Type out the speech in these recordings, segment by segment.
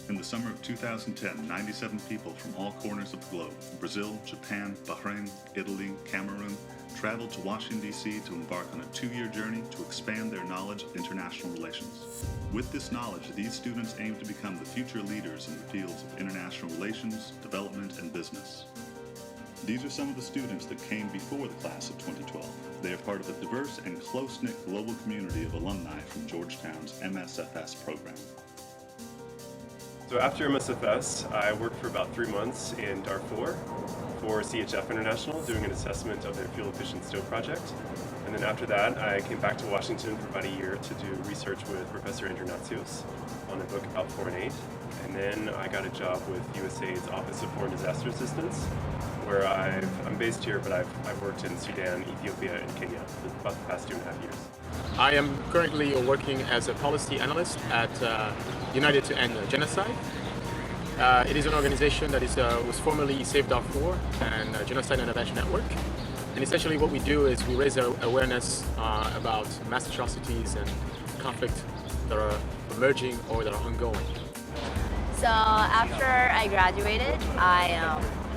In the summer of 2010, 97 people from all corners of the globe, Brazil, Japan, Bahrain, Italy, Cameroon, traveled to Washington, D.C. to embark on a 2-year journey to expand their knowledge of international relations. With this knowledge, these students aim to become the future leaders in the fields of international relations, development, and business. These are some of the students that came before the class of 2012. They are part of a diverse and close-knit global community of alumni from Georgetown's MSFS program. So after MSFS, I worked for about 3 months in Darfur for CHF International, doing an assessment of their fuel-efficient stove project. And then after that, I came back to Washington for about a year to do research with Professor Internacios on a book about foreign aid. And then I got a job with USAID's Office of Foreign Disaster Assistance, where I'm based here, but I've worked in Sudan, Ethiopia, and Kenya for about the past 2.5 years. I am currently working as a policy analyst at United to End Genocide. It is an organization that was formerly Save Darfur and Genocide Intervention Network. And essentially what we do is we raise awareness about mass atrocities and conflict that are emerging or that are ongoing. So after I graduated,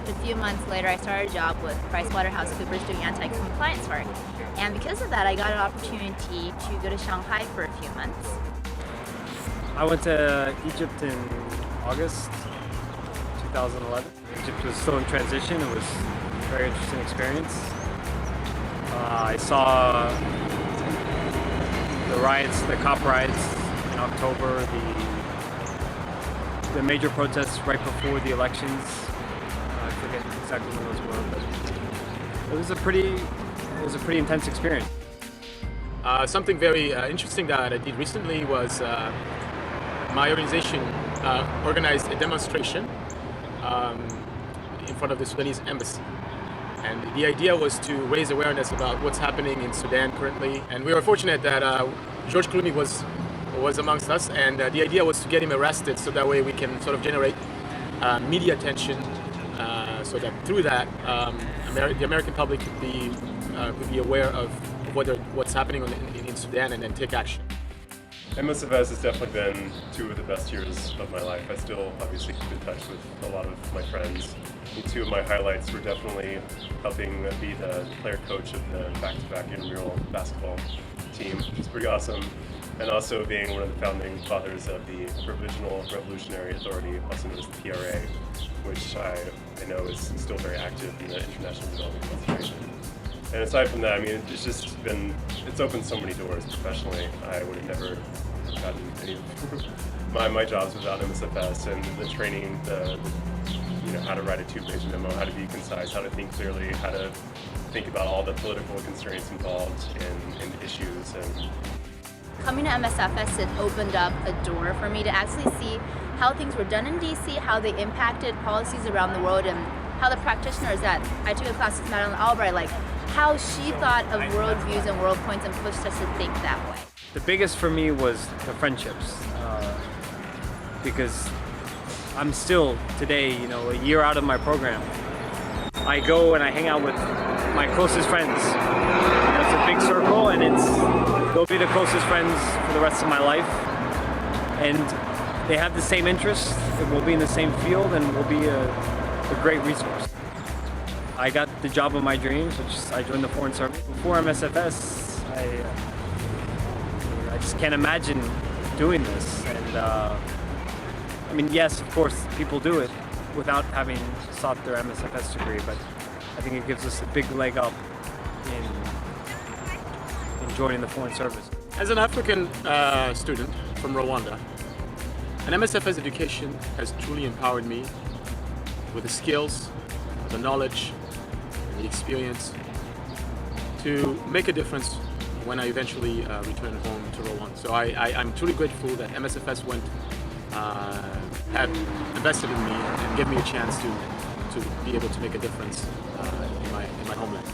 a few months later I started a job with PricewaterhouseCoopers doing anti-compliance work. And because of that, I got an opportunity to go to Shanghai for a few months. I went to Egypt in August 2011. Egypt was still in transition. It was a very interesting experience. I saw the riots, the cop riots in October, the major protests right before the elections. I forget exactly when those were, but it was a pretty intense experience. Something very interesting that I did recently was my organization organized a demonstration in front of the Sudanese embassy. And the idea was to raise awareness about what's happening in Sudan currently. And we were fortunate that George Clooney was amongst us, and the idea was to get him arrested so that way we can sort of generate media attention so that through that the American public could be aware of what's happening in Sudan and then take action. MSFS has definitely been 2 of the best years of my life. I still obviously keep in touch with a lot of my friends. 2 of my highlights were definitely helping be the player coach of the back-to-back intramural basketball team, which is pretty awesome, and also being one of the founding fathers of the Provisional Revolutionary Authority, also known as the PRA, which I know is still very active in the international development conservation. And aside from that, I mean, it's opened so many doors professionally. I would have never gotten any of my jobs without MSFS, and the training, how to write a 2-page memo, how to be concise, how to think clearly, how to think about all the political constraints involved in issues. And coming to MSFS, it opened up a door for me to actually see how things were done in DC, how they impacted policies around the world, and how the practitioners that I took a class with Madeleine Albright, like how she thought of worldviews and world points and pushed us to think that way. The biggest for me was the friendships, because I'm still today, a year out of my program. I go and I hang out with my closest friends. It's a big circle, and they'll be the closest friends for the rest of my life. And they have the same interests, and we'll be in the same field, and we'll be a great resource. I got the job of my dreams, which I joined the Foreign Service. Before MSFS, I just can't imagine doing this. And yes, of course, people do it without having sought their MSFS degree, but I think it gives us a big leg up in joining the Foreign Service. As an African student from Rwanda, an MSFS education has truly empowered me with the skills, the knowledge, and the experience to make a difference when I eventually return home to Rwanda. So I'm truly grateful that MSFS had invested in me and gave me a chance to be able to make a difference in my homeland.